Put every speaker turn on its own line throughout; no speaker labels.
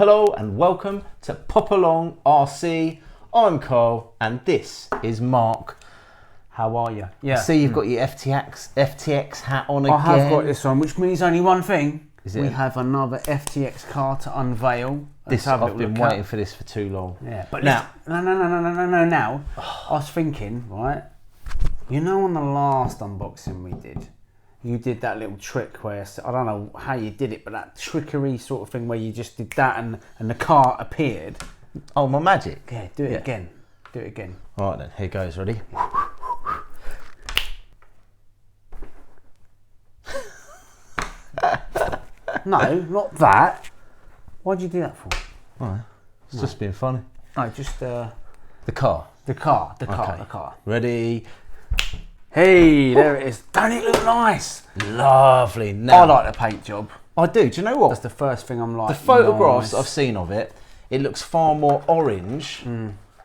Hello and welcome to Pop Along RC. I'm Carl and this is Mark.
How are you? Yeah.
See, you've got your FTX hat on again.
I have got this on, which means only one thing.
Is it?
We have another FTX car to unveil.
I've been waiting for this for too long.
Yeah, but
now,
no. Now, I was thinking, right? You know, on the last unboxing we did, you did that little trick where, I don't know how you did it, but that trickery sort of thing where you just did that and the car appeared.
Oh, my magic.
Yeah, do it again. Do it again.
All right then, here goes. Ready?
No, not that. Why'd you do that for?
Right. It's just being funny.
No, just
the car.
The car.
Ready?
Hey, there it is. Don't it look nice?
Lovely. Now,
I like the paint job.
I do. Do you know what?
That's the first thing I'm like.
The photographs I've seen of it, it looks far more orange,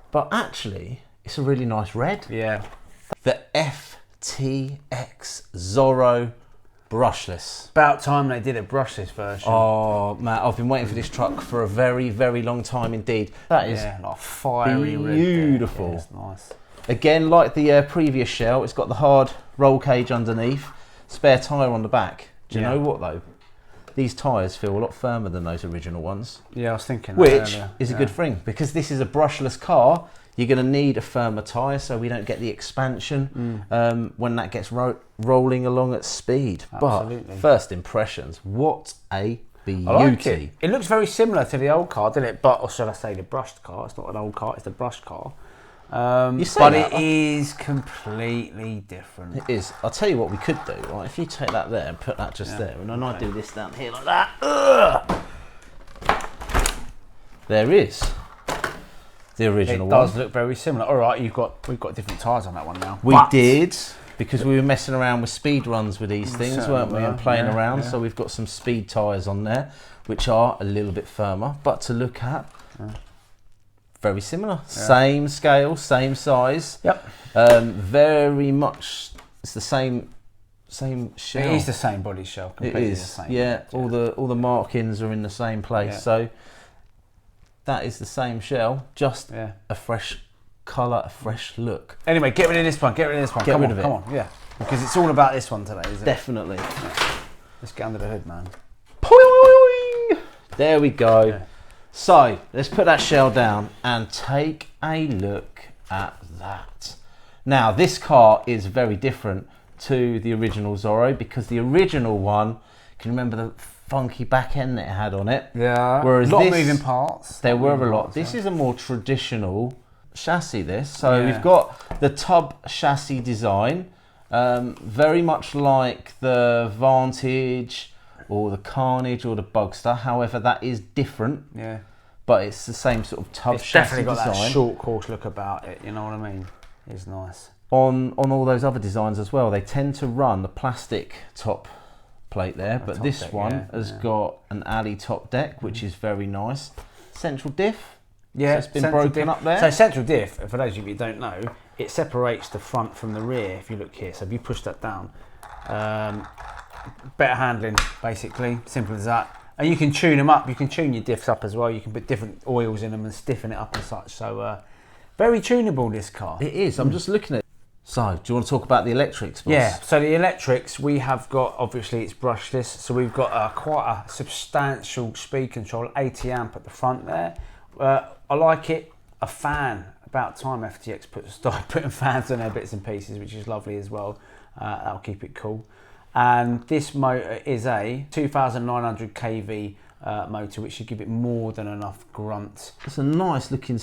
but actually, it's a really nice red.
Yeah.
The FTX Zorro Brushless.
About time they did a brushless version.
Oh man, I've been waiting for this truck for a very, very long time indeed. That is
like fiery
beautiful.
Red. Yeah, it's nice.
Again, like the previous shell, it's got the hard roll cage underneath, spare tyre on the back. Do you know what though? These tyres feel a lot firmer than those original ones.
Yeah, I was thinking that
Which
earlier.
is a good thing, because this is a brushless car. You're going to need a firmer tyre so we don't get the expansion when that gets rolling along at speed.
Absolutely.
But first impressions, what a beauty.
I like it. It looks very similar to the old car, doesn't it? But, or should I say the brushed car? It's not an old car, it's the brushed car. But it is completely different.
It is. I'll tell you what we could do. Right? If you take that there and put that just there, and then I do this down here like that. There is the original one.
It does look very similar. All right, we've got different tyres on that one now.
We did, because we were messing around with speed runs with these things, weren't we? And playing around. So we've got some speed tyres on there, which are a little bit firmer, but to look at. Very similar, same scale, same size.
Yep.
Very much, it's the same shell.
It is the same body shell. Completely
it is.
The same.
Yeah. All the markings are in the same place.
Yeah.
So that is the same shell, just a fresh colour, a fresh look.
Anyway, get rid of this one. Get rid of this one.
Get rid of it.
Come on, yeah. Because it's all about this one today, isn't it?
Definitely.
Yeah. Let's get under the hood, man.
There we go.
Yeah.
So let's put that shell down and take a look at that. Now this car is very different to the original Zorro, because the original one, can you remember the funky back end that it had on it?
Yeah.
Whereas
a lot of moving parts.
There were a lot. This is a more traditional chassis. So we've got the tub chassis design, very much like the Vantage or the Carnage or the Bugster. However, that is different.
Yeah.
But it's the same sort of tub
it's
chassis
definitely got
design.
that short course look about it, you know what I mean? It's nice.
On all those other designs as well, they tend to run the plastic top plate there, but this one has got an alley top deck, which is very nice. Central diff.
Yeah,
so it's been broken up there.
So central diff, for those of you who don't know, it separates the front from the rear, if you look here. So if you push that down, better handling, basically, simple as that. And you can tune them up, you can tune your diffs up as well, you can put different oils in them and stiffen it up and such. So very tunable, this car.
It is. I'm just looking at it. So do you want to talk about the electrics, boss?
Yeah, so the electrics, we have got, obviously it's brushless, so we've got quite a substantial speed control, 80 amp at the front there. I like it. A fan. About time FTX started putting fans on their bits and pieces, which is lovely as well. That'll keep it cool. And this motor is a 2,900 kV motor, which should give it more than enough grunt.
It's a nice looking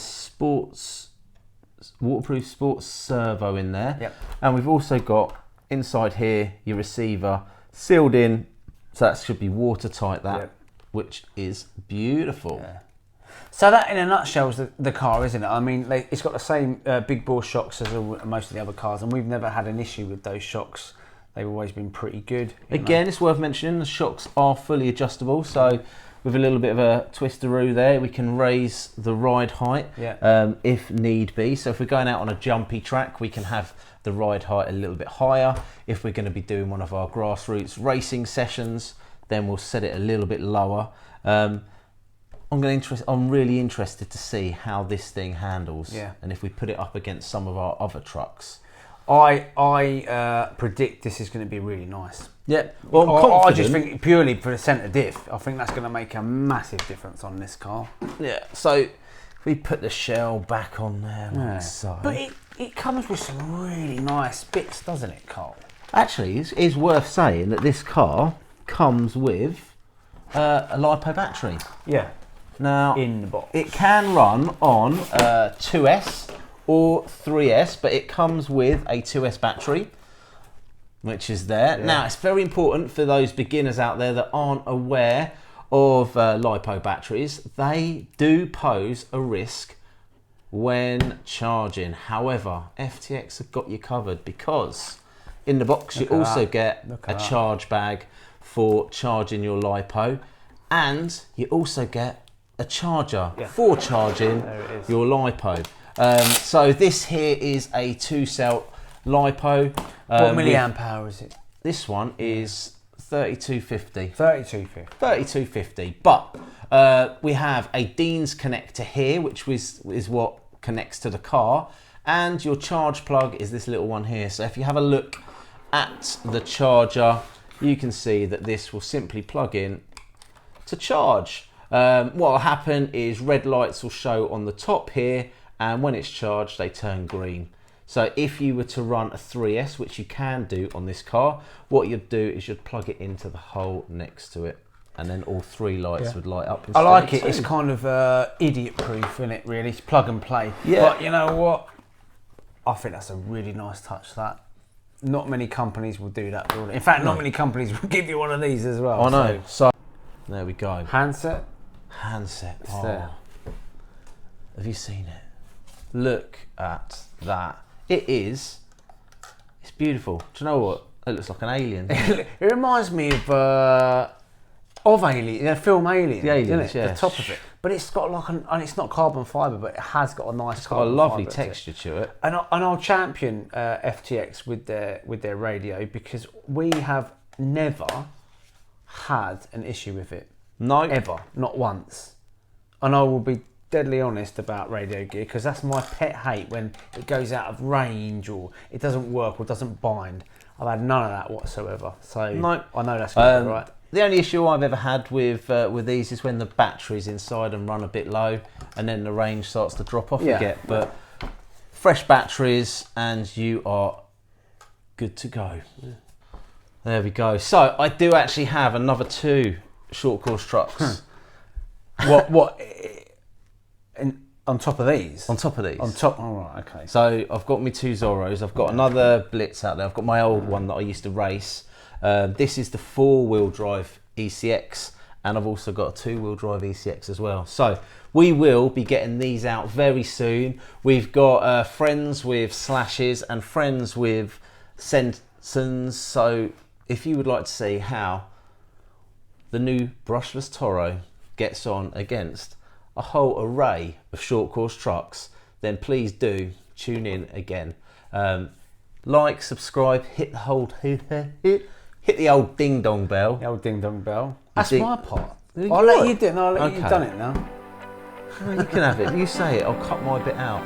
waterproof sports servo in there.
Yep.
And we've also got inside here your receiver sealed in, so that should be watertight, which is beautiful.
Yeah. So that in a nutshell is the car, isn't it? I mean, it's got the same big bore shocks as most of the other cars, and we've never had an issue with those shocks. They've always been pretty good.
Again, it's worth mentioning the shocks are fully adjustable, so with a little bit of a twisteroo there, we can raise the ride height if need be. So if we're going out on a jumpy track, we can have the ride height a little bit higher. If we're going to be doing one of our grassroots racing sessions, then we'll set it a little bit lower. I'm really interested to see how this thing handles.
Yeah.
And if we put it up against some of our other trucks.
I predict this is going to be really nice.
Yeah. Well, I'm confident.
I just think purely for the centre diff, I think that's going to make a massive difference on this car.
Yeah. So if we put the shell back on there, like so.
But it comes with some really nice bits, doesn't it, Carl?
Actually, it's worth saying that this car comes with a lipo battery.
Yeah.
Now,
in the box.
It can run on 2S or 3S, but it comes with a 2S battery, which is there. Yeah. Now, it's very important for those beginners out there that aren't aware of lipo batteries. They do pose a risk when charging. However, FTX have got you covered, because in the box you also get a charge bag for charging your lipo, and you also get a charger for charging your lipo. So this here is a 2-cell lipo.
What milliamp hour is it?
This one is 3250.
3250.
3250. But we have a Dean's connector here, which is what connects to the car, and your charge plug is this little one here. So if you have a look at the charger, you can see that this will simply plug in to charge. What will happen is red lights will show on the top here, and when it's charged they turn green. So if you were to run a 3S, which you can do on this car, what you'd do is you'd plug it into the hole next to it, and then all 3 lights would light up.
I like it. It's kind of idiot proof, isn't it, really? It's plug and play.
Yeah.
But you know what? I think that's a really nice touch, that. Not many companies will do that. In fact, not many companies will give you one of these as well.
I know. So there we go.
Handset.
Handset.
There.
Have you seen it? Look at that. It's beautiful. Do you know what? It looks like an alien.
It reminds me of Alien, the film Alien.
The Aliens,
isn't it?
yeah.
The top of it. But it's got like and it's not carbon fibre, but it has got a nice.
It's got a lovely texture to it.
And I'll champion FTX with their radio, because we have never had an issue with it.
No.
Ever. Not once. And I will be deadly honest about radio gear, because that's my pet hate, when it goes out of range or it doesn't work or doesn't bind. I've had none of that whatsoever. So
no.
I know that's going to be right.
The only issue I've ever had with these is when the battery's inside and run a bit low, and then the range starts to drop off again. But fresh batteries and you are good to go. Yeah. There we go. So I do actually have another 2 short course trucks.
What? On top of these?
On top of these.
On top. All right. Okay.
So I've got my 2 Zorros. I've got another Blitz out there. I've got my old one that I used to race. This is the 4-wheel drive ECX, and I've also got a 2-wheel drive ECX as well. So we will be getting these out very soon. We've got friends with Slashes and friends with Sentons. So if you would like to see how the new brushless Torro gets on against a whole array of short course trucks, then please do tune in again. Like, subscribe, hit the old ding dong bell.
The old ding dong bell. That's my part. I'll
let
you do it. No, I'll let you. You've done it now.
You can have it. You say it. I'll cut my bit out.